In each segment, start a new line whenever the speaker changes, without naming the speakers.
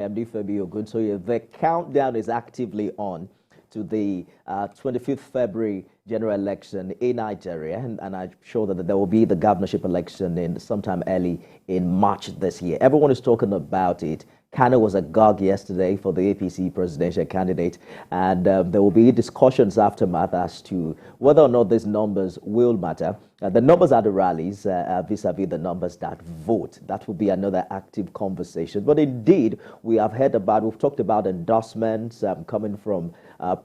MD Fabio good. So yeah, the countdown is actively on to the 25th February general election in Nigeria, and I'm sure that there will be the governorship election in sometime early in March this year. Everyone is talking about it. Kano was agog yesterday for the APC presidential candidate, and there will be discussions aftermath as to whether or not these numbers will matter. The numbers at the rallies vis-a-vis the numbers that vote. That will be another active conversation. But indeed, we've talked about endorsements coming from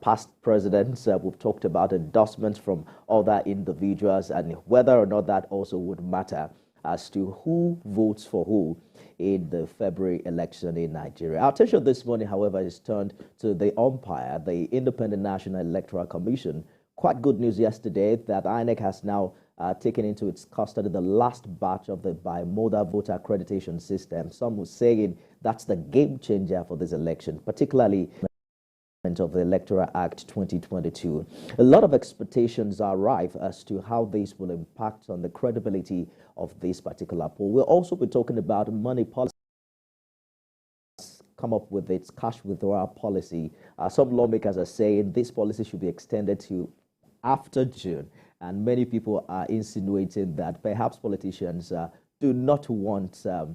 past presidents. We've talked about endorsements from other individuals and whether or not that also would matter as to who votes for who in the February election in Nigeria. Our attention this morning, however, is turned to the umpire, the Independent National Electoral Commission. Quite good news yesterday that INEC has now taken into its custody the last batch of the bimodal voter accreditation system. Some were saying that's the game changer for this election, particularly of the Electoral Act 2022. A lot of expectations are rife as to how this will impact on the credibility of this particular poll. We'll also be talking about money policy, come up with its cash withdrawal policy. Some lawmakers are saying this policy should be extended to after June, and many people are insinuating that perhaps politicians do not want a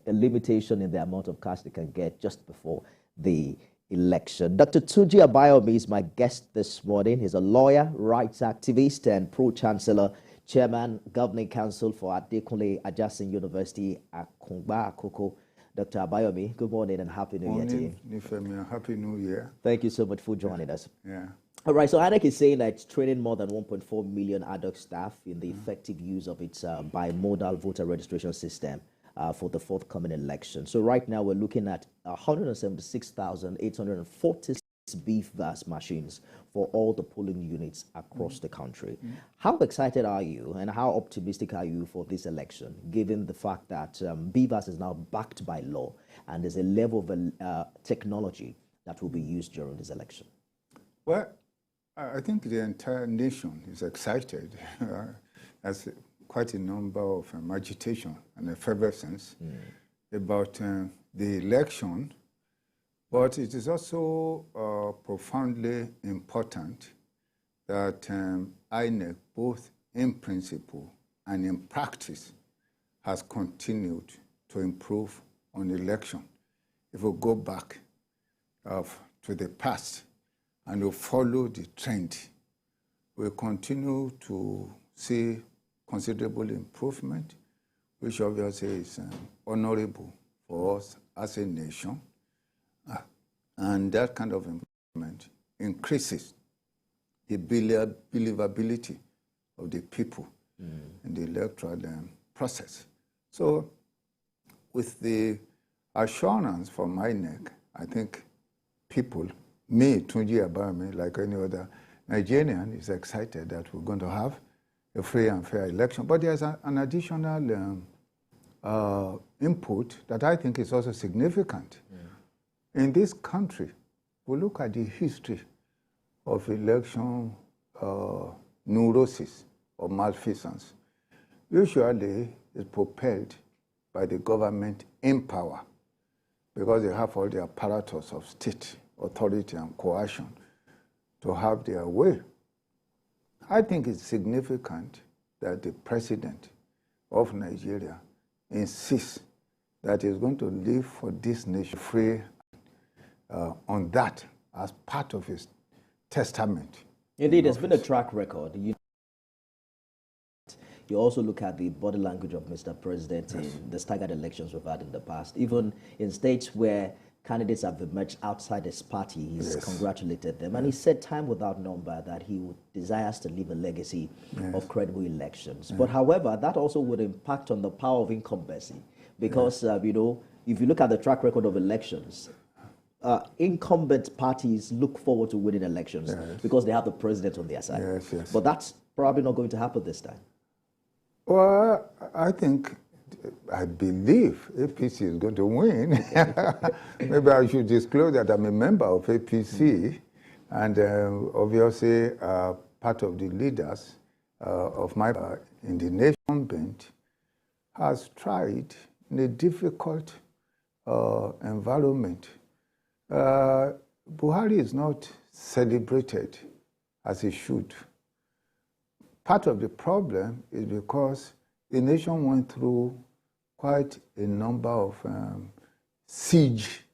limitation in the amount of cash they can get just before the election. Dr. Tunji Abayomi is my guest this morning. He's a lawyer, rights activist, and pro-chancellor, chairman, governing council for Adekunle Ajasin University, Akungba Akoko. Dr. Abayomi, good morning and happy New Year to you.
Nifemi, happy New Year.
Thank you so much for joining us.
Yeah.
All right, so INEC is saying that it's training more than 1.4 million adult staff in the effective use of its bimodal voter registration system for the forthcoming election. So right now we're looking at 176,846 BVAS machines for all the polling units across the country. How excited are you and how optimistic are you for this election, given the fact that BVAS is now backed by law and there's a level of technology that will be used during this election?
Well, I think the entire nation is excited. There's quite a number of agitation and effervescence about the election, but it is also profoundly important that INEC, both in principle and in practice, has continued to improve on election. If we go back to the past and we follow the trend, we continue to see considerable improvement, which obviously is honorable for us as a nation. And that kind of improvement increases the believability of the people in the electoral process. So with the assurance from INEC, I think people, me, Tunji Abayomi, like any other Nigerian, is excited that we're going to have a free and fair election. But there's an additional input that I think is also significant. In this country, we look at the history of election neurosis or malfeasance. Usually, it's propelled by the government in power because they have all the apparatus of state authority and coercion to have their way. I think it's significant that the president of Nigeria insists that he's going to live for this nation free on that as part of his testament.
Indeed, there's been a track record. You also look at the body language of Mr. President in the staggered elections we've had in the past. Even in states where candidates have emerged outside his party, he's congratulated them. And he said time without number that he desires to leave a legacy of credible elections. But however, that also would impact on the power of incumbency because, you know, if you look at the track record of elections, incumbent parties look forward to winning elections because they have the president on their side. But that's probably not going to happen this time.
Well, I believe APC is going to win. Maybe I should disclose that I'm a member of APC and obviously part of the leaders of my in the nation bent has tried in a difficult environment, Buhari is not celebrated as he should. Part of the problem is because the nation went through quite a number of siege.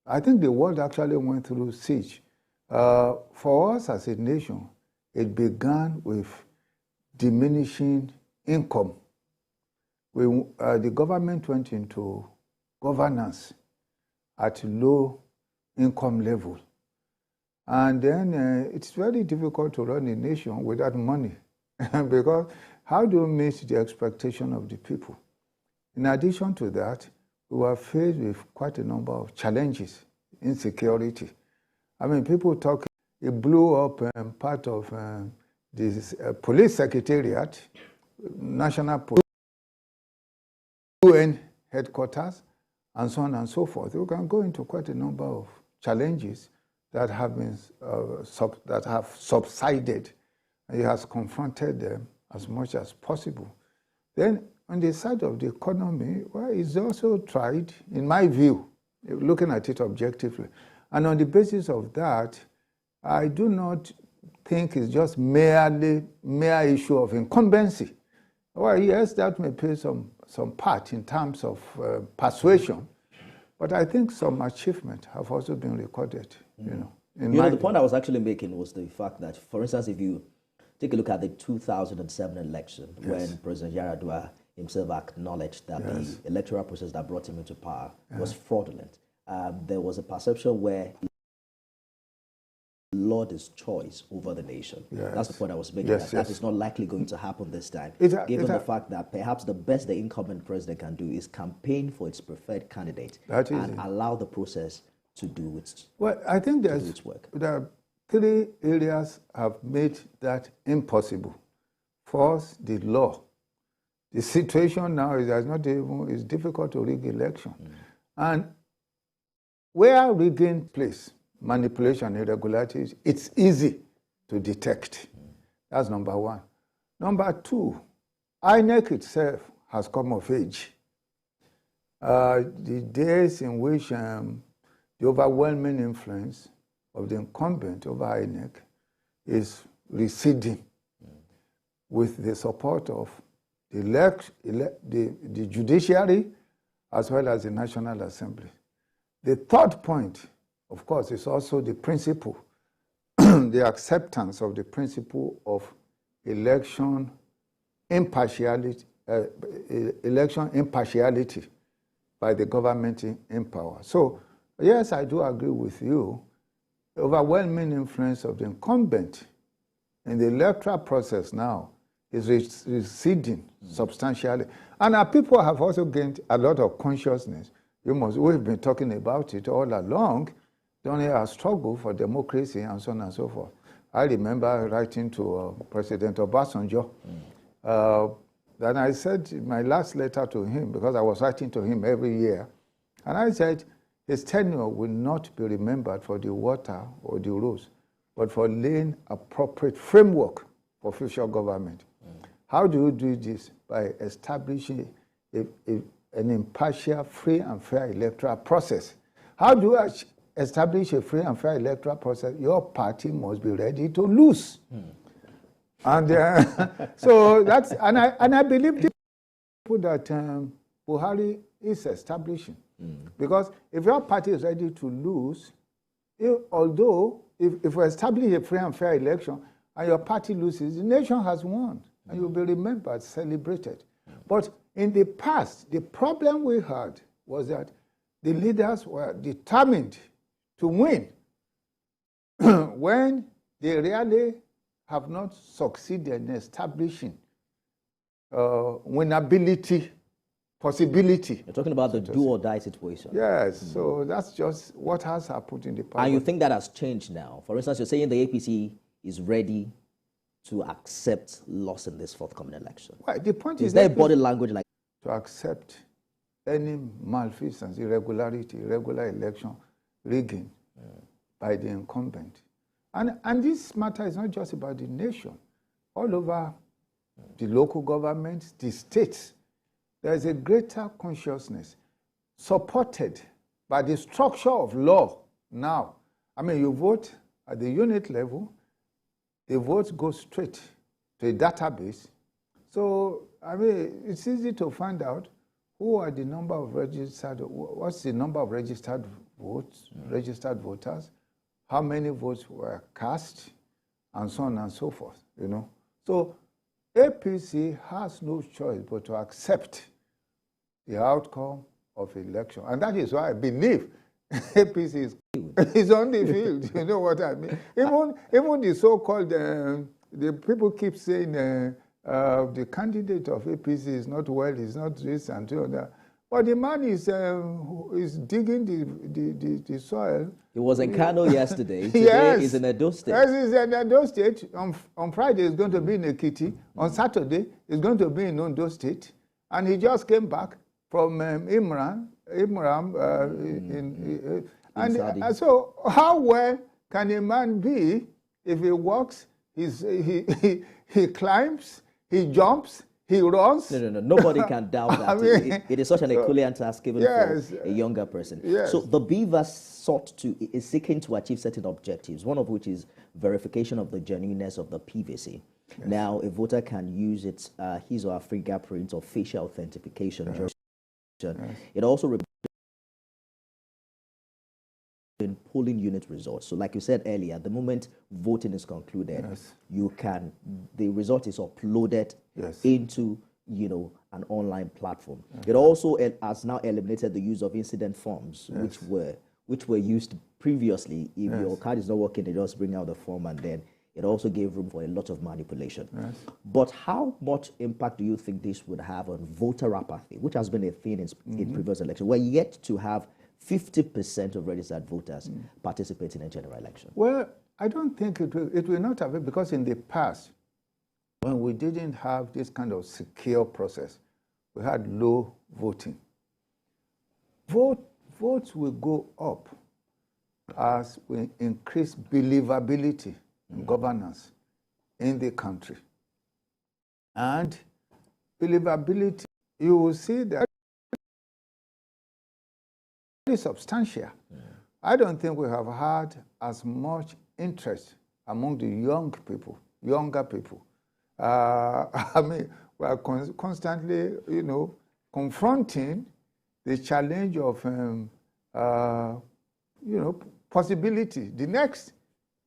I think the world actually went through siege. For us as a nation, it began with diminishing income. The government went into governance at low income level. And then it's very difficult to run a nation without money because how do you meet the expectation of the people? In addition to that, we were faced with quite a number of challenges, insecurity. I mean, people talk, it blew up part of this police secretariat, national police, UN headquarters, and so on and so forth. We can go into quite a number of challenges that have been subsided. He has confronted them as much as possible. Then, on the side of the economy, well, he's also tried, in my view, looking at it objectively. And on the basis of that, I do not think it's just mere issue of incumbency. Well, yes, that may play some part in terms of persuasion, but I think some achievements have also been recorded. The
point I was actually making was the fact that, for instance, if you take a look at the 2007 election, when President Yar'Adua himself acknowledged that the electoral process that brought him into power was fraudulent, there was a perception where Lord is choice over the nation. That's the point I was making. That is not likely going to happen this time, given the fact that perhaps the best the incumbent president can do is campaign for its preferred candidate and allow the process to do its work.
Well, I think there are three areas have made that impossible. First, the law. The situation now is it's difficult to rig election. And where rigging place, manipulation, irregularities, it's easy to detect. That's number one. Number two, INEC itself has come of age. The days in which the overwhelming influence of the incumbent over INEC is receding with the support of the judiciary as well as the National Assembly. The third point, of course, is also the principle, the acceptance of the principle of election impartiality by the government in power. So, yes, I do agree with you. The overwhelming influence of the incumbent in the electoral process now is receding substantially. And our people have also gained a lot of consciousness. We've been talking about it all along, during our struggle for democracy and so on and so forth. I remember writing to President Obasanjo. Then I said in my last letter to him, because I was writing to him every year, and I said, his tenure will not be remembered for the water or the roads, but for laying appropriate framework for future government. How do you do this? By establishing an impartial, free and fair electoral process. How do you establish a free and fair electoral process? Your party must be ready to lose. And so that's, and I believe that Buhari is establishing. Because if your party is ready to lose, although if we establish a free and fair election and your party loses, the nation has won and you'll be remembered, celebrated. But in the past, the problem we had was that the leaders were determined to win when they really have not succeeded in establishing winnability possibility.
You're talking about the do-or-die situation.
Yes, so that's just what has happened in the past.
And you think that has changed now? For instance, you're saying the APC is ready to accept loss in this forthcoming election.
Well, the point
is there body language like
to accept any malfeasance, irregularity, irregular election, rigging by the incumbent. And this matter is not just about the nation. All over the local governments, the states, there is a greater consciousness. supported by the structure of law now. I mean, you vote at the unit level, the votes go straight to a database. So, I mean, it's easy to find out who are the number of registered, what's the number of registered votes, registered voters, how many votes were cast, and so on and so forth, you know. So APC has no choice but to accept the outcome of election. And that is why I believe APC is on the field, you know what I mean? Even the so-called, the people keep saying the candidate of APC is not well, he's not this and that. But the man is digging the soil. He
was in Kano yesterday. Today
yes.
He's in Edo State.
Yes, he's in Edo State. On Friday, he's going to be in Ekiti. On Saturday, he's going to be in Ondo State. And he just came back from Imran. And so how well can a man be if he walks, he climbs, he jumps, he runs?
No. Nobody can doubt that. I mean, it is such an Herculean task even for a younger person.
Yes.
So the BVAS is seeking to achieve certain objectives, one of which is verification of the genuineness of the PVC. Yes. Now, a voter can use his or her fingerprint or facial authentication. Yes. It also in polling unit results. So like you said earlier, the moment voting is concluded, yes. The result is uploaded yes. into, an online platform. It also has now eliminated the use of incident forms, yes. which were used previously. If your card is not working, they just bring out the form, and then it also gave room for a lot of manipulation. Yes. But how much impact do you think this would have on voter apathy, which has been a thing in previous elections? We're yet to have 50% of registered voters participating in general election.
Well, I don't think it will not have it, because in the past, when we didn't have this kind of secure process, we had low voting. Votes will go up as we increase believability in governance in the country. And believability, you will see that substantial. I don't think we have had as much interest among the younger people. I mean, we are constantly, confronting the challenge of, possibility. The next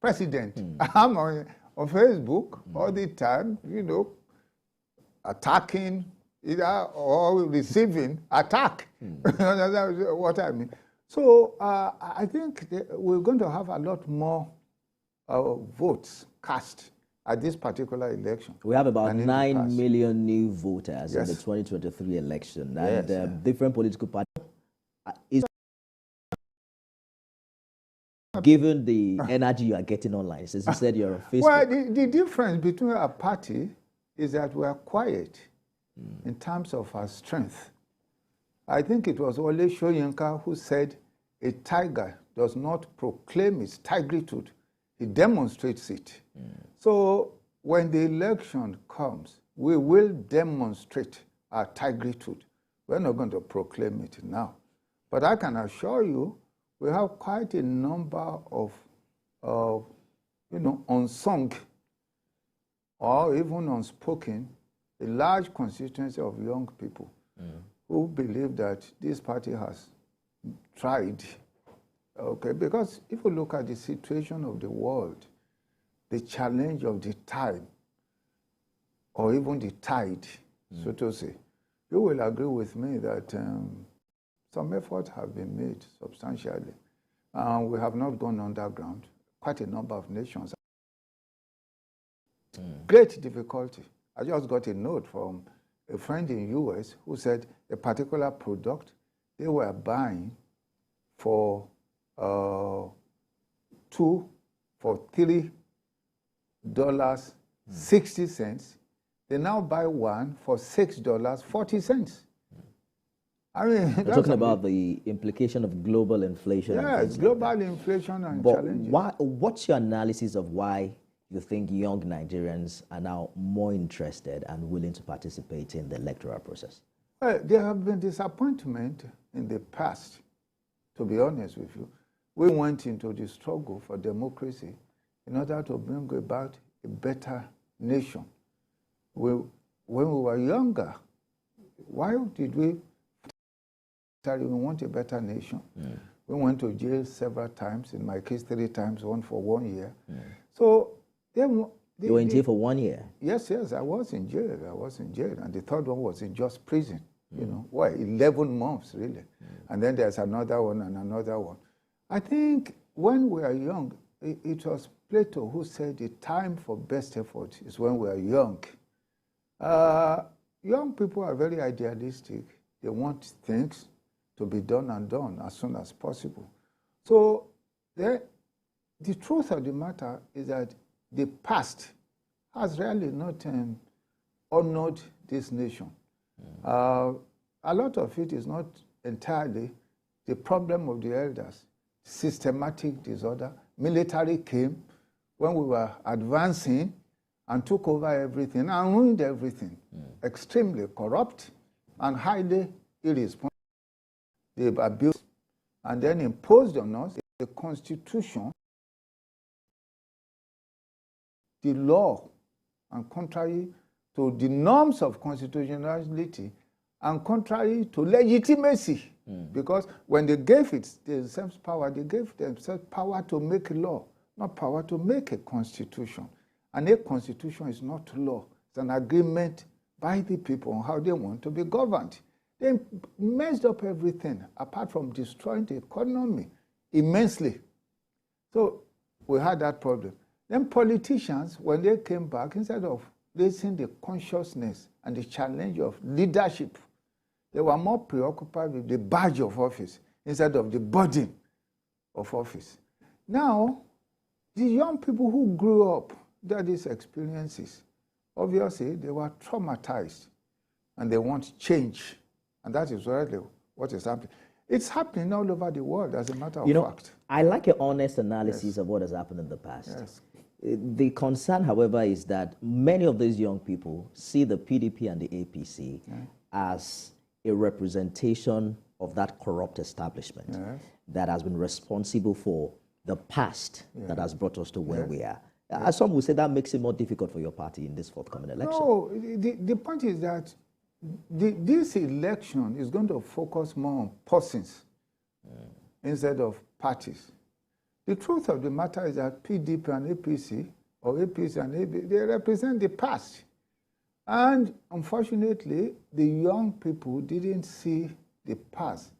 president, I'm on Facebook all the time, attacking either or receiving attack. That's what I mean. So I think we're going to have a lot more votes cast at this particular election.
We have about 9 million new voters in the 2023 election, and different political parties. Given the energy you are getting online, since you said you're on Facebook.
Well, the difference between our party is that we are quiet in terms of our strength. I think it was Wole Soyinka who said, a tiger does not proclaim its tigritude, he demonstrates it. So when the election comes, we will demonstrate our tigritude. We're not going to proclaim it now. But I can assure you, we have quite a number of unsung or even unspoken, a large constituency of young people who believe that this party has tried. Okay, because if you look at the situation of the world, the challenge of the time, or even the tide, so to say, you will agree with me that some efforts have been made substantially. We have not gone underground. Quite a number of nations. Great difficulty. I just got a note from a friend in the US who said a particular product they were buying for $3.60. They now buy one for $6.40. I mean,
we're talking about the implication of global inflation.
Yes, global inflation and challenges.
What's your analysis of why you think young Nigerians are now more interested and willing to participate in the electoral process?
Well, there have been disappointment in the past, to be honest with you. We went into the struggle for democracy in order to bring about a better nation. When we were younger, why did we want a better nation? Mm. We went to jail several times, in my case 3 times, one for 1 year. Mm. So you
were in jail for 1 year?
Yes, I was in jail. And the third one was in just prison. You know, 11 months, really. And then there's another one and another one. I think when we are young, it was Plato who said the time for best effort is when we are young. Young people are very idealistic. They want things to be done and done as soon as possible. So the truth of the matter is that the past has really not honored this nation. A lot of it is not entirely the problem of the elders. Systematic disorder. Military came when we were advancing and took over everything and ruined everything. Extremely corrupt and highly irresponsible. They abused and then imposed on us the constitution, the law, and contrary to the norms of constitutionality and contrary to legitimacy. Because when they gave it themselves power, they gave themselves power to make a law, not power to make a constitution. And a constitution is not law. It's an agreement by the people on how they want to be governed. They messed up everything, apart from destroying the economy immensely. So we had that problem. Then politicians, when they came back, instead of raising the consciousness and the challenge of leadership, they were more preoccupied with the badge of office instead of the burden of office. Now, the young people who grew up with these experiences, obviously, they were traumatized and they want change. And that is really what is happening. It's happening all over the world, as a matter of fact.
I like your honest analysis of what has happened in the past.
Yes.
The concern, however, is that many of these young people see the PDP and the APC as a representation of that corrupt establishment that has been responsible for the past that has brought us to where we are. As some will say, that makes it more difficult for your party in this forthcoming election.
No, the point is that this election is going to focus more on persons instead of parties. The truth of the matter is that PDP and APC, or APC and APC, they represent the past. And unfortunately, the young people didn't see the past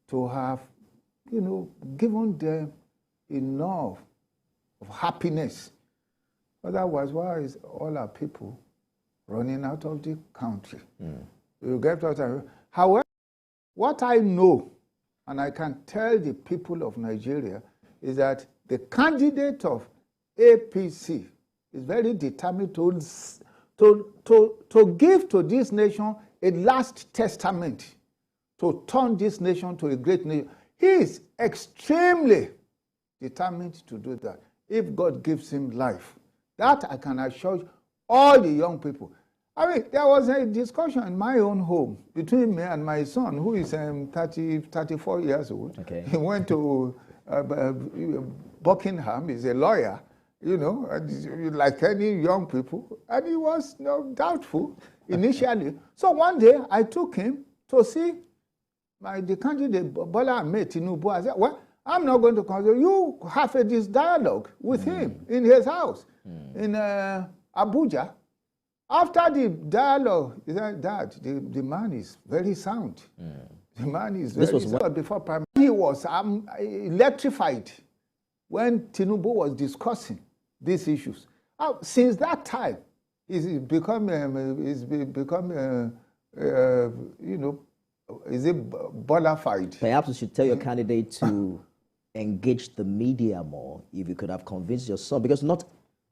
to have, given them enough of happiness. Otherwise, why is all our people running out of the country? You get what I mean? However, what I know, and I can tell the people of Nigeria, is that the candidate of APC is very determined to give to this nation a last testament, to turn this nation to a great nation. He is extremely determined to do that, if God gives him life. That I can assure all the young people. I mean, there was a discussion in my own home between me and my son, who is 34 years old. Okay. He went to Buckingham, he's a lawyer, like any young people, and he was doubtful initially. So one day I took him to see the candidate, Bola Ahmed Tinubu. I said, well, I'm not going to consider you have this dialogue with him in his house in Abuja. After the dialogue, he said, Dad, the man is very sound. The man is very sound. Before primary, he was electrified when Tinubu was discussing these issues. Since that time, he's become is it bolafied?
Perhaps you should tell your candidate to engage the media more, if you could have convinced your son, because not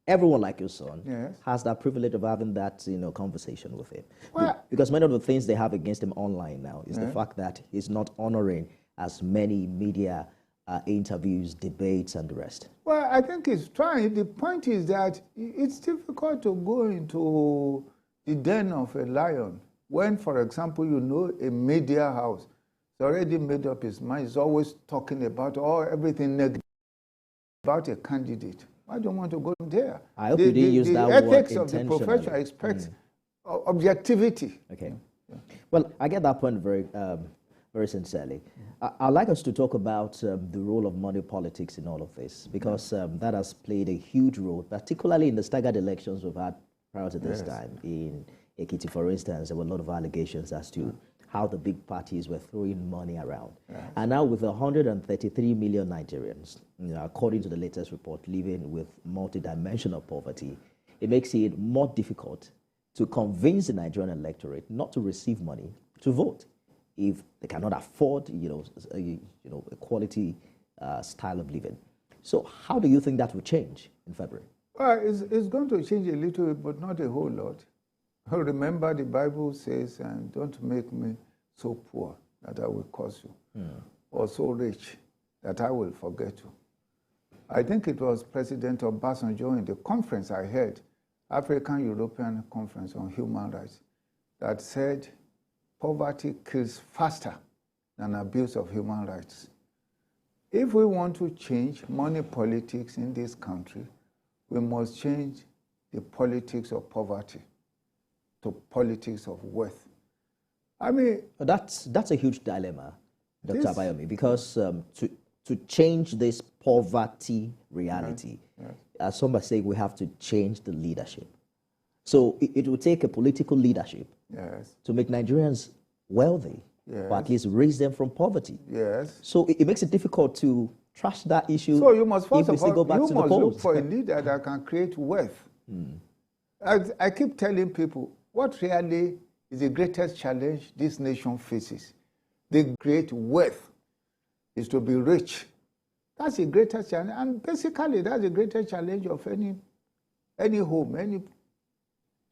everyone like your son has that privilege of having that conversation with him. Well, because many of the things they have against him online now is the fact that he's not honoring as many media interviews, debates, and the rest.
Well, I think he's trying. The point is that it's difficult to go into the den of a lion When, for example, you know a media house, it's already made up its mind, it's always talking about everything negative about a candidate. I don't want to go there.
I hope you didn't use that word
intentionally. The ethics of the profession expects objectivity.
Okay. Yeah. Well, I get that point very, very sincerely. I'd like us to talk about the role of money politics in all of this, because that has played a huge role, particularly in the staggered elections we've had prior to this time. In Ekiti, for instance, there were a lot of allegations as to how the big parties were throwing money around. And now with 133 million Nigerians, according to the latest report, living with multidimensional poverty, it makes it more difficult to convince the Nigerian electorate not to receive money to vote if they cannot afford, a quality style of living. So how do you think that will change in February?
Well, it's going to change a little bit, but not a whole lot. Remember, the Bible says, and don't make me so poor that I will curse you, or so rich that I will forget you. I think it was President Obasanjo in the conference I had, African-European Conference on Human Rights, that said poverty kills faster than abuse of human rights. If we want to change money politics in this country, we must change the politics of poverty to politics of wealth. I mean,
that's a huge dilemma, Dr. Abayomi, because to change this poverty reality, as some are saying, we have to change the leadership. So it will take a political leadership to make Nigerians wealthy, or at least raise them from poverty. So it makes it difficult to trash that issue.
So you must first of all, you must look for a leader that can create wealth. I keep telling people, what really is the greatest challenge this nation faces? The great wealth is to be rich. That's the greatest challenge, and basically that's the greatest challenge of any home, any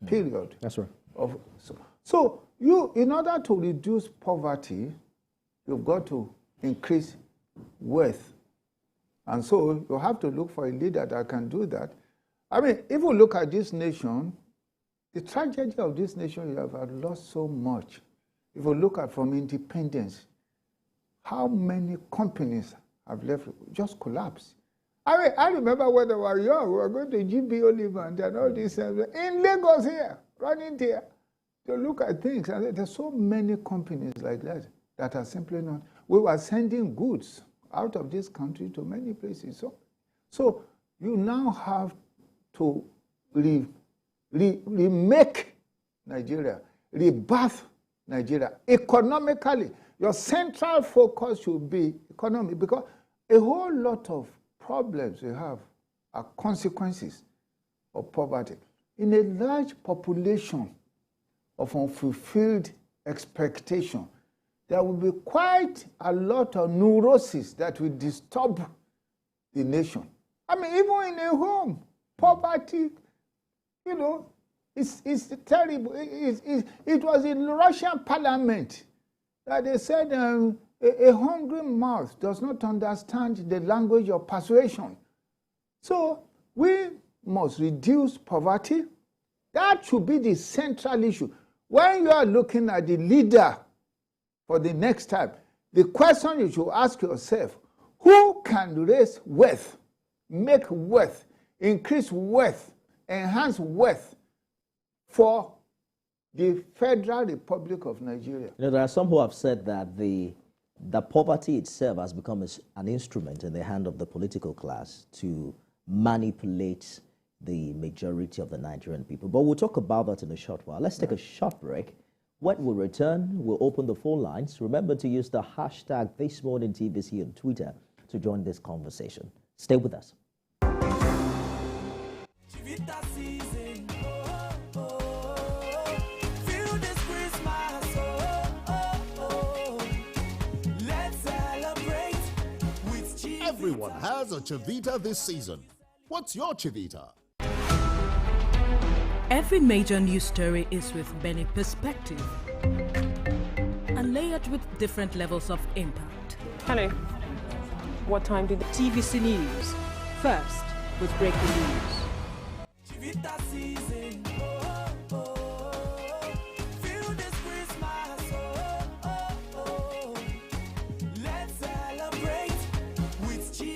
period.
That's right.
So you, in order to reduce poverty, you've got to increase wealth. And so you have to look for a leader that can do that. I mean, if we look at this nation, the tragedy of this nation, you have lost so much. If we look at from independence, how many companies have left, just collapsed. I mean, I remember when I was young, we were going to GB Oliver and all this in Lagos here, running there, to look at things. And there's so many companies like that that are simply not. We were sending goods out of this country to many places. So you now have to remake Nigeria, rebirth Nigeria economically. Your central focus should be economy, because a whole lot of problems we have are consequences of poverty. In a large population of unfulfilled expectation, there will be quite a lot of neurosis that will disturb the nation. I mean, even in a home, poverty, it's terrible. It was in the Russian parliament that they said a hungry mouth does not understand the language of persuasion. So we must reduce poverty. That should be the central issue. When you are looking at the leader for the next time, the question you should ask yourself, who can raise wealth, make wealth, increase wealth, enhance wealth for the Federal Republic of Nigeria?
There are some who have said that the poverty itself has become an instrument in the hand of the political class to manipulate the majority of the Nigerian people. But we'll talk about that in a short while. Let's take a short break. When we return, we'll open the phone lines. Remember to use the hashtag ThisMorningTVC on Twitter to join this conversation. Stay with us.
Everyone has a Chivita this season. What's your Chivita?
Every major news story is with many perspectives and layered with different levels of impact.
Hello. What time did
TVC News, first with breaking news.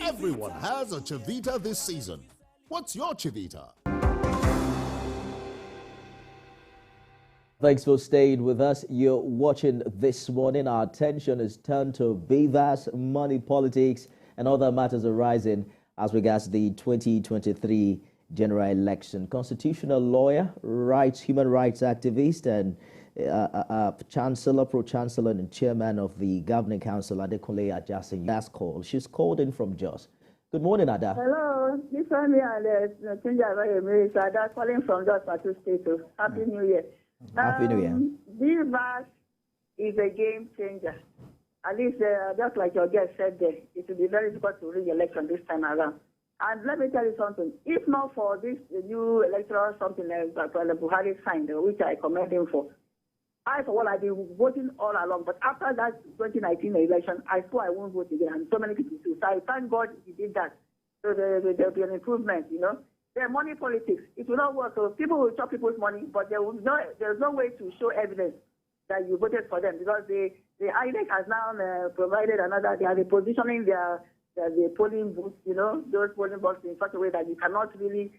Everyone has a Chivita this season. What's your Chivita?
Thanks for staying with us. You're watching This Morning. Our attention is turned to BVAS, money politics, and other matters arising as regards the 2023 general election. Constitutional lawyer, human rights activist, and Chancellor, Pro-Chancellor, and Chairman of the Governing Council, Adekunle Ajasin, last call. She's called in from Jos. Good morning, Ada.
Hello, this is me and Tinja Ada calling from Jos Plateau State. Happy New Year.
Happy New Year.
BVAS is a game changer. At least, just like your guest said there, it will be very difficult to rig election this time around. And let me tell you something. If not for this new electoral something that Buhari signed, which I commend him for, I, for one, I've been voting all along. But after that 2019 election, I swore I won't vote again. And so many people do. So I thank God he did that. So there'll be an improvement, you know. The money politics, it will not work. So people will chop people's money, but there's no way to show evidence that you voted for them, because the INEC has now provided another. They are repositioning the polling booths, you know, those polling boxes in such a way that you cannot really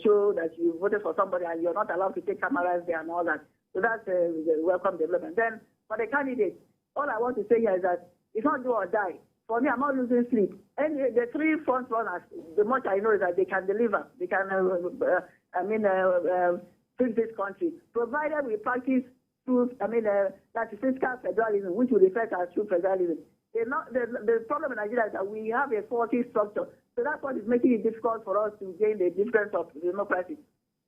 show that you voted for somebody, and you're not allowed to take cameras there and all that. So that's a welcome development. Then for the candidates, all I want to say here is that it's not do or die. For me, I'm not losing sleep. And the three front runners, the much I know is that they can deliver. They can, fix this country, provided we practice true, that fiscal federalism, which will refer to as true federalism. The problem in Nigeria is that we have a faulty structure. So that's what is making it difficult for us to gain the difference of democracy.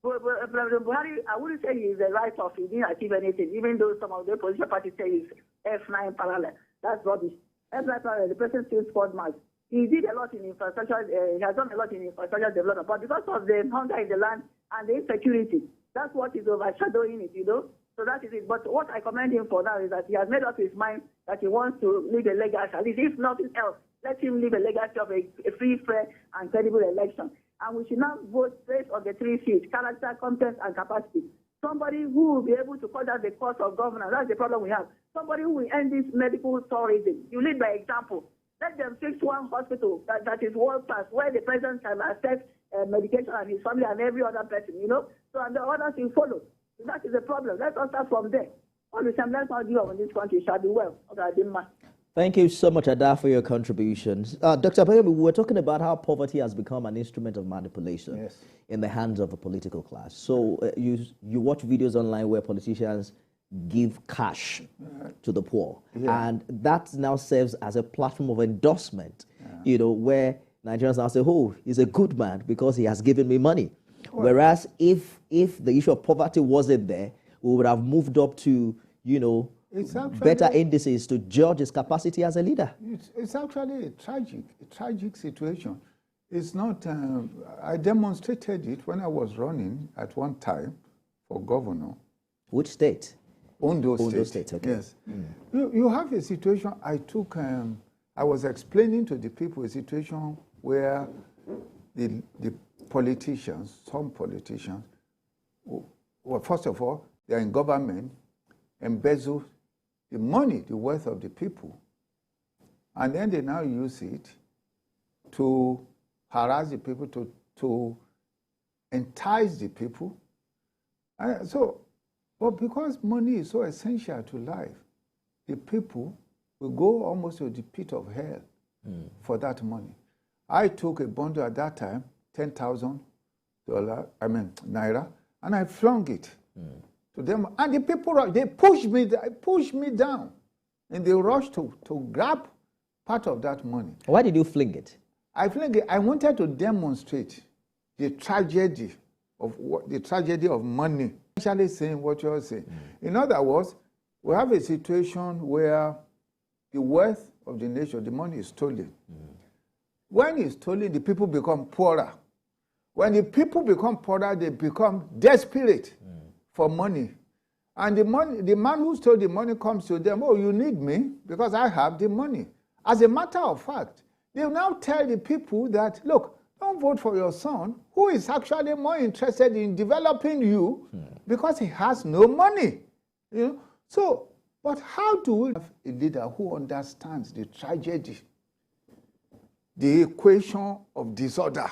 President Buhari, I wouldn't say he is a write-off. He didn't achieve anything, even though some of the opposition parties say he's F9 parallel. That's rubbish. F9 parallel, the president still scored marks. He did a lot in infrastructure. He has done a lot in infrastructure development. But because of the hunger in the land and the insecurity, that's what is overshadowing it, you know. So that is it. But what I commend him for now is that he has made up his mind that he wants to leave a legacy. At least, if nothing else, let him leave a legacy of a free, fair, and credible election. And we should now vote based on the three C's: character, competence, and capacity. Somebody who will be able to cut down the cost of governance. That's the problem we have. Somebody who will end this medical tourism. You lead by example. Let them fix one hospital that is world-class, where the president can access medication and his family and every other person, you know. So, and the others will follow. So that is the problem. Let us start from there. All the time, let's not give up in this country. Shall do well. Okay, I didn't mind.
Thank you so much, Ada, for your contributions. Dr. Bayemi, we were talking about how poverty has become an instrument of manipulation in the hands of the political class. So you watch videos online where politicians give cash to the poor. And that now serves as a platform of endorsement, you know, where Nigerians now say, oh, he's a good man because he has given me money. Whereas if the issue of poverty wasn't there, we would have moved up to, you know, better indices to judge his capacity as a leader.
It's actually a tragic situation. It's not, I demonstrated it when I was running at one time for governor.
Which state?
Ondo
State, okay.
Yes. You have a situation, I was explaining to the people a situation where the politicians, some politicians, well, first of all, they're in government, embezzle the money, the wealth of the people, and then they now use it to harass the people, to entice the people. But because money is so essential to life, the people will go almost to the pit of hell for that money. I took a bundle at that time, $10,000, naira, and I flung it to them. And the people, they pushed me down, and they rushed to grab part of that money.
Why did you fling it?
I wanted to demonstrate the tragedy of money. Actually saying what you're saying. In other words, we have a situation where the wealth of the nation, the money is stolen. When it's stolen, the people become poorer. When the people become poorer, they become desperate for money. And the man who stole the money comes to them, oh, you need me because I have the money. As a matter of fact, they now tell the people that, look, don't vote for your son, who is actually more interested in developing you because he has no money. You know? So, but how do we have a leader who understands the tragedy the equation of disorder,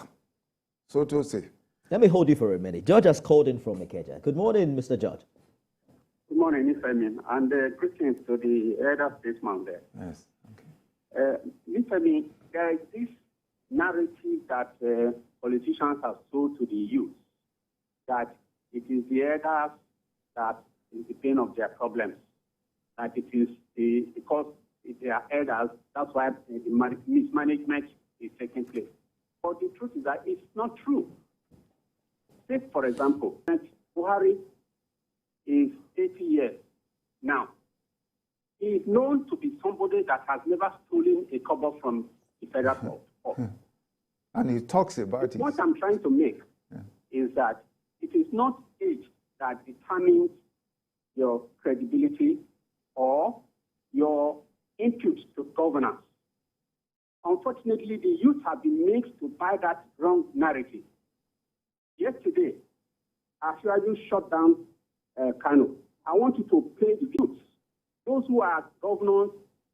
so to say.
Let me hold you for a minute. George has called in from Ikeja. Good morning, Mr. George.
Good morning, Ifemin, and greetings to the elder statesman there.
Yes, okay.
Ifemin, there is this narrative that politicians have sold to the youth, that it is the elders that is the pain of their problems, that it is because they are elders, that's why the mismanagement is taking place. But the truth is that it's not true. Take, for example, Buhari is 80 years now. He is known to be somebody that has never stolen a kobo from the federal court.
And he talks about it.
What I'm trying to make is that it is not age that determines your credibility or your input to governance. Unfortunately, the youth have been made to buy that wrong narrative. Yesterday, after you shut down Kano, I want you to pay the youth, those who are governors,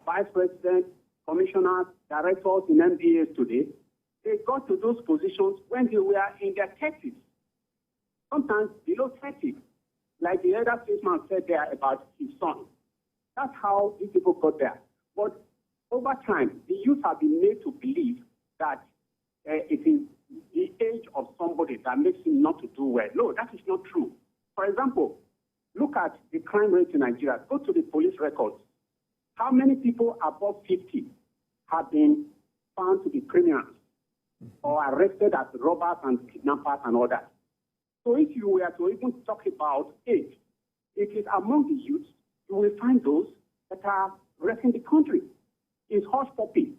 vice presidents, commissioners, directors in MBAs today. They got to those positions when they were in their 30s, sometimes below 30, like the elder statesman said there about his son. That's how these people got there. But over time, the youth have been made to believe that it is the age of somebody that makes him not to do well. No, that is not true. For example, look at the crime rate in Nigeria. Go to the police records. How many people above 50 have been found to be criminals or arrested as robbers and kidnappers and all that? So if you were to even talk about age, it is among the youth, you will find those that are wrecking the country. Is Hush Puppy.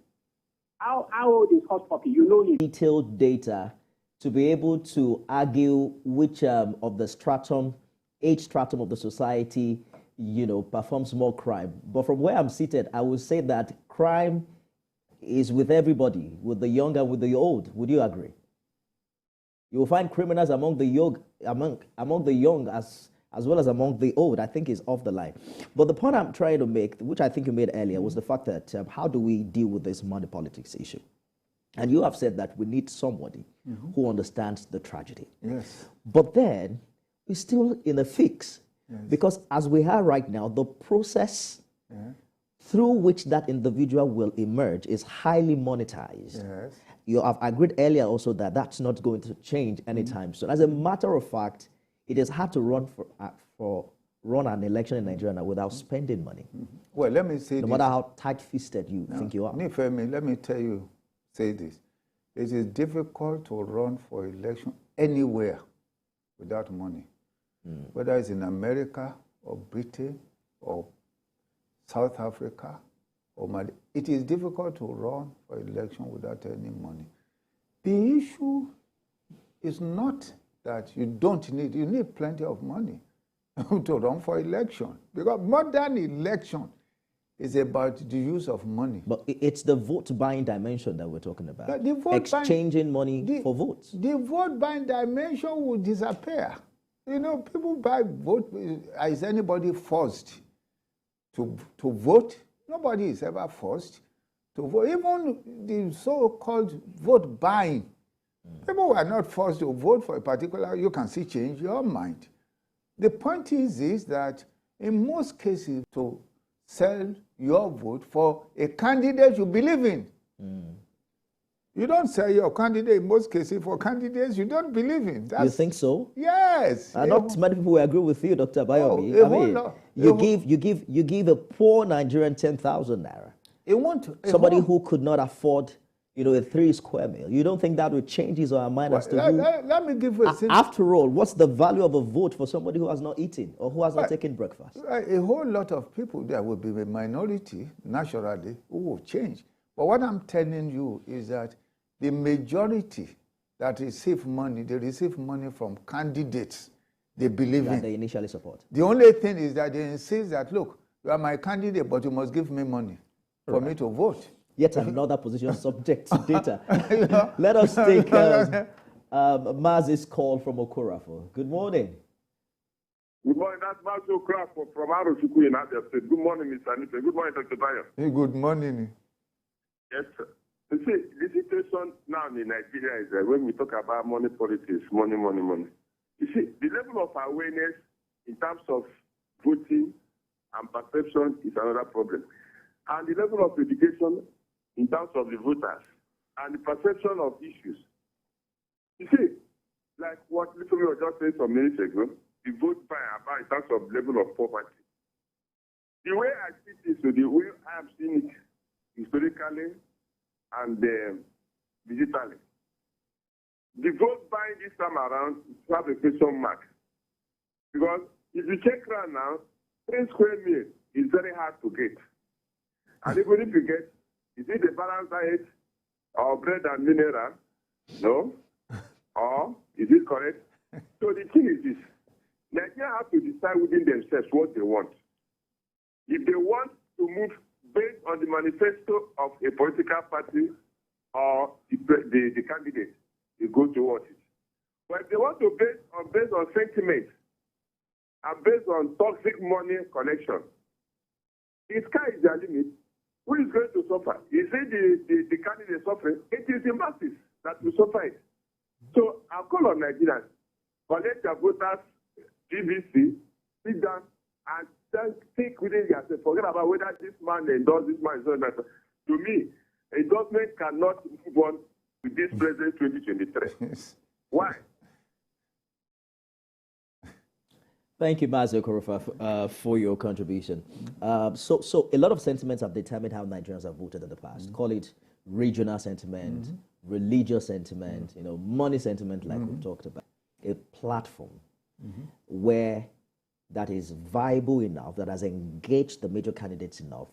How old is Hush Puppy? You know him.
Detailed data to be able to argue which of the age stratum of the society, performs more crime. But from where I'm seated, I would say that crime is with everybody, with the young and with the old. Would you agree? You will find criminals among the young, among the young as well as among the old. I think is off the line. But the point I'm trying to make, which I think you made earlier, was the fact that how do we deal with this money politics issue? And you have said that we need somebody who understands the tragedy.
Yes.
But then we're still in a fix. Yes. Because as we are right now, the process through which that individual will emerge is highly monetized. Yes. You have agreed earlier also that that's not going to change anytime soon. As a matter of fact, it is hard to run an election in Nigeria now without spending money.
Well, let me say
no matter how tight-fisted you think you are.
Nifemi, let me say this. It is difficult to run for election anywhere without money. Whether it's in America or Britain or South Africa or Mali, it is difficult to run for election without any money. The issue is not that you need plenty of money to run for election. Because modern election is about the use of money.
But it's the vote-buying dimension that we're talking about. Exchanging money for votes.
The vote-buying dimension will disappear. People buy vote. Is anybody forced to vote? Nobody is ever forced to vote. Even the so-called vote buying, people were not forced to vote for a particular. You can see change your mind. The point is that in most cases, to sell your vote for a candidate you believe in. You don't sell your candidate in most cases for candidates you don't believe in.
You think so?
Yes.
Not many people will agree with you, Dr. Bayomi. You give a poor Nigerian 10,000 naira. Somebody who could not afford, a 3 square meal. You don't think that would change his or her mind as to who?
Let me give you a
after all, what's the value of a vote for somebody who has not eaten or who has not taken breakfast?
A whole lot of people, there will be a minority, naturally, who will change. But what I'm telling you is that the majority that receive money, they receive money from candidates they believe in.
They initially support.
The only thing is that they insist that, look, you are my candidate, but you must give me money for me to vote.
Yet another position subject to data. Let us take Maz's call from Okorafo. Good morning.
Good morning. That's Mazi Okorafo from Aroshuku in Abia State. Good morning, Mr. Nife. Good morning, Dr. Bayo.
Hey, good morning.
Yes, sir. You see, the situation now in Nigeria is that when we talk about money politics, money, money, money. You see, the level of awareness in terms of voting and perception is another problem. And the level of education in terms of the voters and the perception of issues. You see, like what Little was just saying some minutes ago, the vote by about in terms of level of poverty. The way I see this, so the way I have seen it historically and digitally, the vote buying this time around have a question mark. Because if you check around now, 3 square meal is very hard to get. And even if you get, is it a balanced diet or bread and mineral? No. Or is it correct? So the thing is this. Nigeria have to decide within themselves what they want. If they want to move based on the manifesto of a political party or the candidate, they go towards it. But if they want to based on sentiment and based on toxic money collection, the sky is their limit. Who is going to suffer? Is it the candidate suffering? It is the masses that will suffer it. So I call on Nigerians, collect your voters, GBC, sit down and then think within yourself. Forget about whether this man endorses this man is not that. To me, a government cannot move on with this present 2023. Why?
Thank you, Mazi Okorofa, for your contribution. So a lot of sentiments have determined how Nigerians have voted in the past. Call it regional sentiment, religious sentiment, money sentiment, like we've talked about. A platform where that is viable enough, that has engaged the major candidates enough,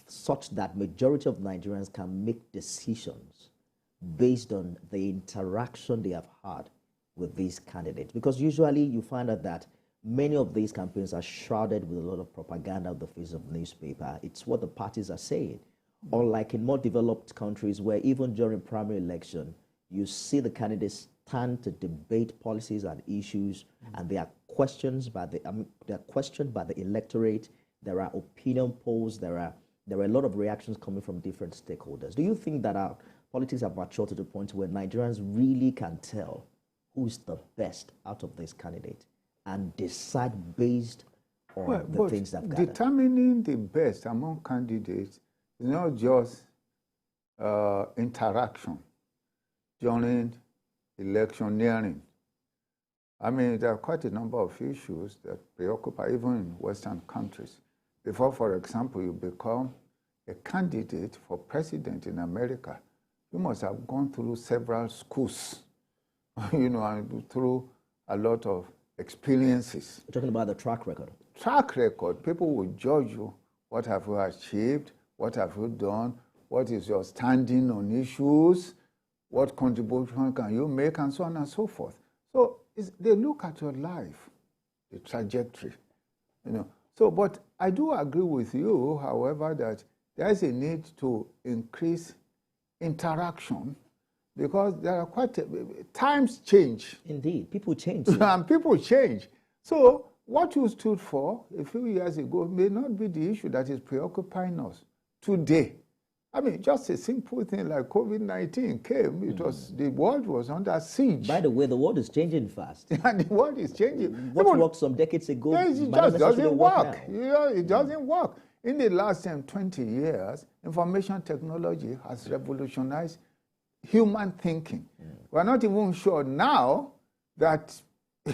such that majority of Nigerians can make decisions based on the interaction they have had with these candidates. Because usually you find out that many of these campaigns are shrouded with a lot of propaganda of the face of newspaper. It's what the parties are saying. Unlike in more developed countries where even during primary election, you see the candidates stand to debate policies and issues, and they are questioned by the electorate. There are opinion polls. There are a lot of reactions coming from different stakeholders. Do you think that our politics have matured to the point where Nigerians really can tell who's the best out of this candidate and decide based on the things that gathered?
Determining the best among candidates is not just interaction during electioneering. I mean, there are quite a number of issues that preoccupy even in Western countries. Before, for example, you become a candidate for president in America, you must have gone through several schools, and through a lot of experiences.
We're talking about the track record.
Track record. People will judge you. What have you achieved? What have you done? What is your standing on issues? What contribution can you make? And so on and so forth. So they look at your life, the trajectory, So, but I do agree with you, however, that there is a need to increase interaction because there are times change.
Indeed, people change.
And people change. So what you stood for a few years ago may not be the issue that is preoccupying us today. I mean, just a simple thing like COVID-19 came, the world was under siege.
By the way, the world is changing fast.
And the world is changing.
What worked some decades ago
it just doesn't work. It doesn't work. In the last 20 years, information technology has revolutionized human thinking. We're not even sure now that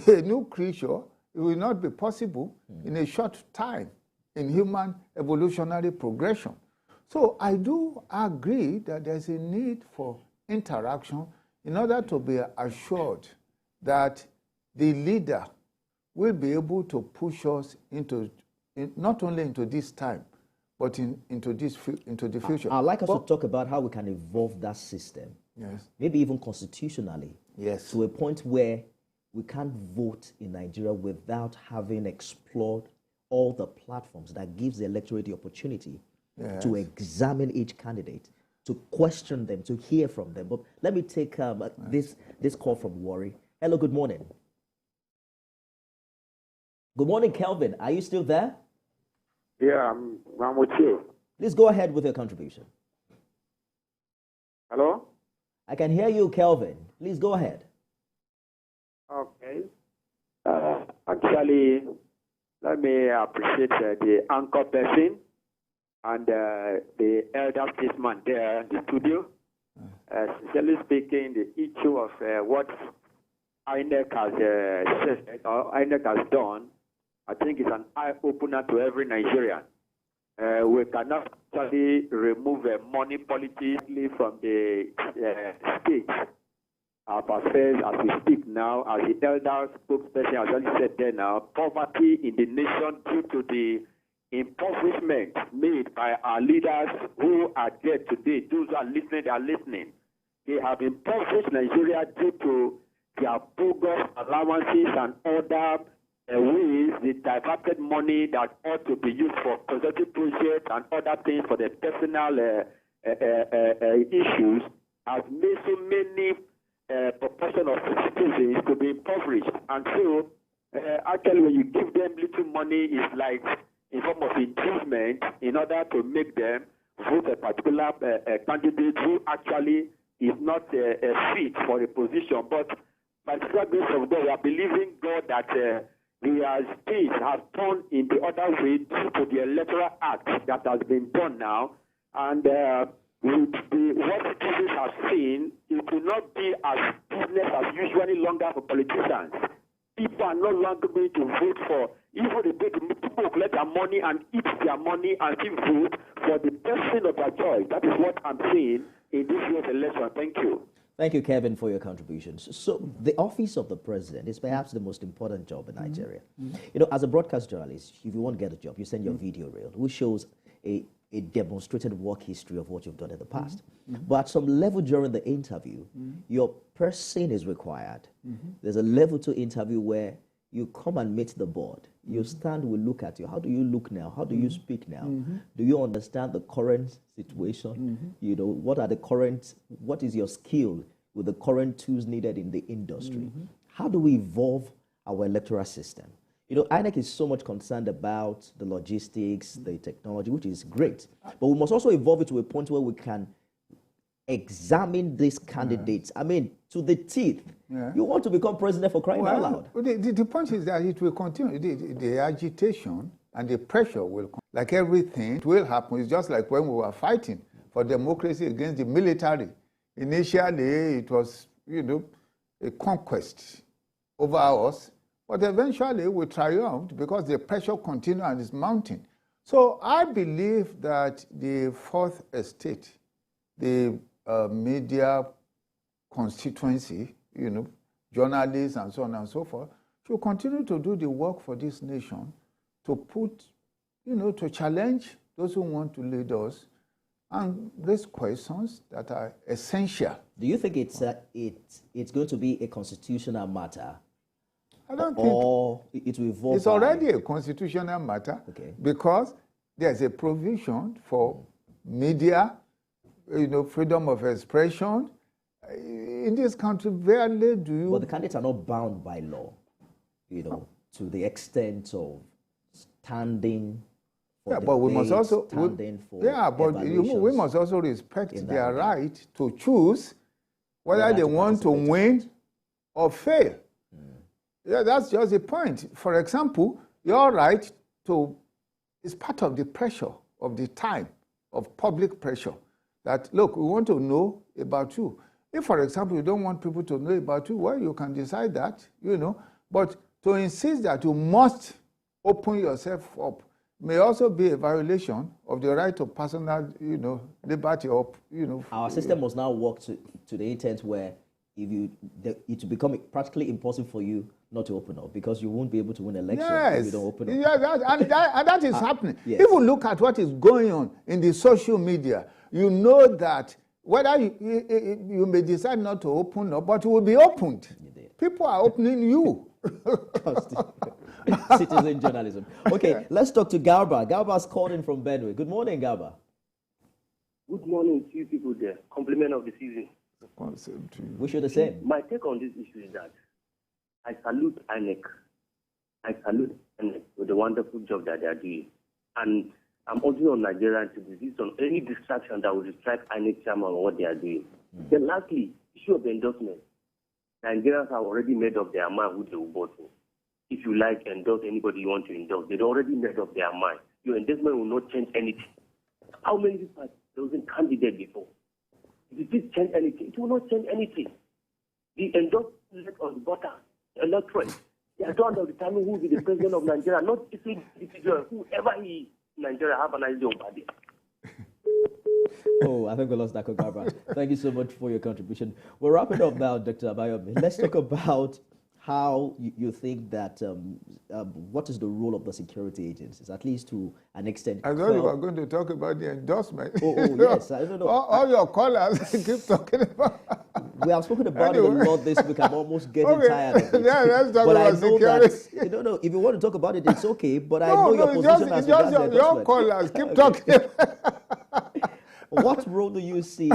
a new creature will not be possible in a short time in human evolutionary progression. So I do agree that there's a need for interaction in order to be assured that the leader will be able to push us not only into this time, but into the future.
I'd like us to talk about how we can evolve that system.
Yes.
Maybe even constitutionally.
Yes.
To a point where we can't vote in Nigeria without having explored all the platforms that gives the electorate the opportunity to examine each candidate, to question them, to hear from them. But let me take this call from Wari. Hello, good morning. Good morning, Kelvin. Are you still there?
Yeah, I'm with you.
Please go ahead with your contribution.
Hello?
I can hear you, Kelvin. Please go ahead.
Okay. Actually, let me appreciate the anchor person and the elder statesman there in the studio. Sincerely speaking, the issue of what INEC has said or INEC has done, I think is an eye-opener to every Nigerian. We cannot actually remove money politics from the state of affairs as we speak now. As the elder spokesperson has already said there now, poverty in the nation due to the impoverishment made by our leaders who are there today. Those who are listening, they are listening. They have impoverished Nigeria due to their bogus allowances and other ways, the diverted money that ought to be used for consulting projects and other things for the personal issues, has made so many proportion of citizens to be impoverished. And so, actually, when you give them little money, it's like in form of inducement in order to make them vote a particular candidate who actually is not fit for a position. But by the grace of God, we are believing God that the state has turned in the other way due to the electoral act that has been done now. And with what citizens have seen, it will not be as business as usual any longer for politicians. People are no longer going to vote for, even the people will collect their money and eat their money and still vote for the person of their choice. That is what I'm saying in this year's election. Thank you.
Thank you, Kevin, for your contributions. So the office of the president is perhaps the most important job in Nigeria. You know, as a broadcast journalist, if you want to get a job, you send your video reel, which shows a demonstrated work history of what you've done in the past. But at some level during the interview, your person is required. There's a level 2 interview where you come and meet the board. You stand, we look at you. How do you look now? How do you speak now? Do you understand the current situation? You know, what is your skill with the current tools needed in the industry? How do we evolve our electoral system? You know, INEC is so much concerned about the logistics, the technology, which is great. But we must also evolve it to a point where we can examine these candidates. I mean, to the teeth. You want to become president for crying out loud.
The point is that it will continue. The agitation and the pressure will continue. Like everything, it will happen. It's just like when we were fighting for democracy against the military. Initially, it was, you know, a conquest over us. But eventually, we triumphed because the pressure continued and is mounting. So I believe that the fourth estate, the media constituency, you know, journalists and so on and so forth, should continue to do the work for this nation, to put, you know, to challenge those who want to lead us and raise questions that are essential.
Do you think it's going to be a constitutional matter?
I don't
think it will evolve.
It's already a constitutional matter because there's a provision for media, you know, freedom of expression. In this country, rarely do you...
But the candidates are not bound by law, you know, to the extent of standing for
but we must also... we must also respect their right to choose whether they want to win or fail. Yeah, that's just the point. For example, your right to... is part of the pressure of the time, of public pressure. That, look, we want to know about you. If, for example, you don't want people to know about you, well, you can decide that, you know. But to insist that you must open yourself up may also be a violation of the right of personal, you know, liberty or, you know.
Our system must now work to the intent where it will become practically impossible for you not to open up because you won't be able to win elections if you don't open up.
Yeah, and that is happening. Yes. If you look at what is going on in the social media, you know that whether you may decide not to open up, but you will be opened. People are opening you.
Citizen journalism. Okay, let's talk to Garba. Garba's called in from Benue. Good morning, Garba.
Good morning to you people there. Compliment of the season.
Wish you the same.
My take on this issue is that I salute INEC. I salute INEC for the wonderful job that they are doing. And I'm urging on Nigerians to desist on any distraction that will distract INEC chairman on what they are doing. Then lastly, issue of the endorsement. Nigerians have already made up their mind who they will vote for. If you like endorse anybody you want to endorse, they've already made up their mind. Your endorsement will not change anything. How many people there was a candidate before? If it change anything, it will not change anything. The endorsement of the voter, electorate, they are don't determine who will be the president of Nigeria, not individual, whoever he is in Nigeria, have an idea about it.
Oh, I think we lost Dr. Garba. Thank you so much for your contribution. We're wrapping up now, Dr. Abayomi. Let's talk about how you think that, what is the role of the security agencies, at least to an extent?
I thought you were going to talk about the endorsement.
Oh yes, I don't know.
All your callers keep talking about.
We have spoken about it a lot this week. I'm almost getting tired of it.
Yeah, let's talk
but
about
I know
security.
that, if you want to talk about it, it's okay. But I know your position as regards the
your callers keep talking.
What role do you see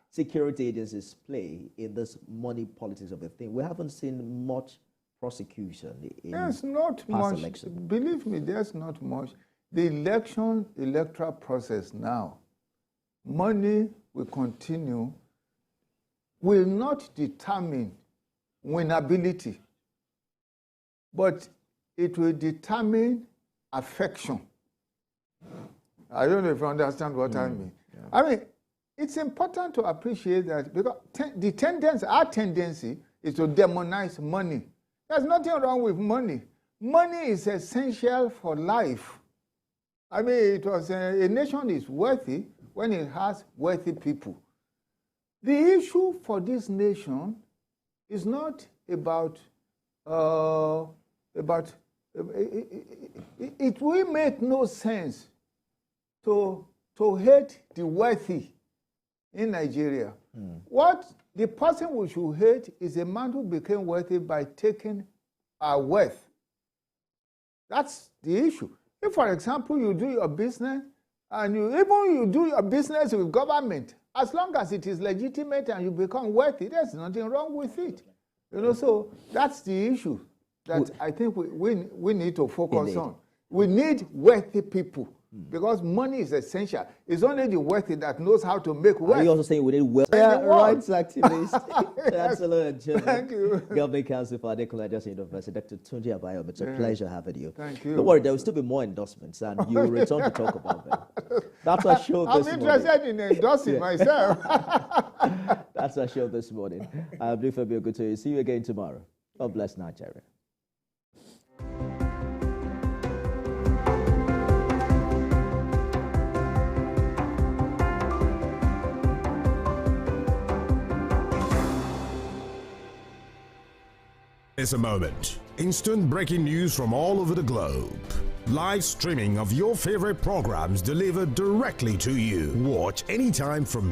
security agencies play in this money politics of the thing? We haven't seen much prosecution in
there's not much.
election.
Believe me, there's not much. The electoral process now, money will continue, will not determine winnability, but it will determine affection. I don't know if you understand what I mean. Yeah. I mean, it's important to appreciate that because our tendency is to demonize money. There's nothing wrong with money. Money is essential for life. I mean, it was a nation is worthy when it has worthy people. The issue for this nation is not about it will make no sense to hate the wealthy in Nigeria. What the person we should hate is a man who became wealthy by taking our wealth. That's the issue. If, for example, you do your business and you do your business with government, as long as it is legitimate and you become wealthy, there's nothing wrong with it. So that's the issue that I think we need to focus on. We need wealthy people. Because money is essential. It's only the wealthy that knows how to make wealth.
Are you also saying we need wealth? Yeah, rights activist. Chancellor and Chairman.
Thank you.
Government Council for Adekunle Ajasin University, Dr. Tunji Abayomi. It's a pleasure having you.
Thank you.
Don't worry, there will still be more endorsements, and you will return to talk about them. That's our show this morning.
I'm interested in endorsing myself.
That's our show this morning. I'm Fabio Good. See you again tomorrow. God bless Nigeria.
It's a moment. Instant breaking news from all over the globe. Live streaming of your favorite programs delivered directly to you. Watch anytime from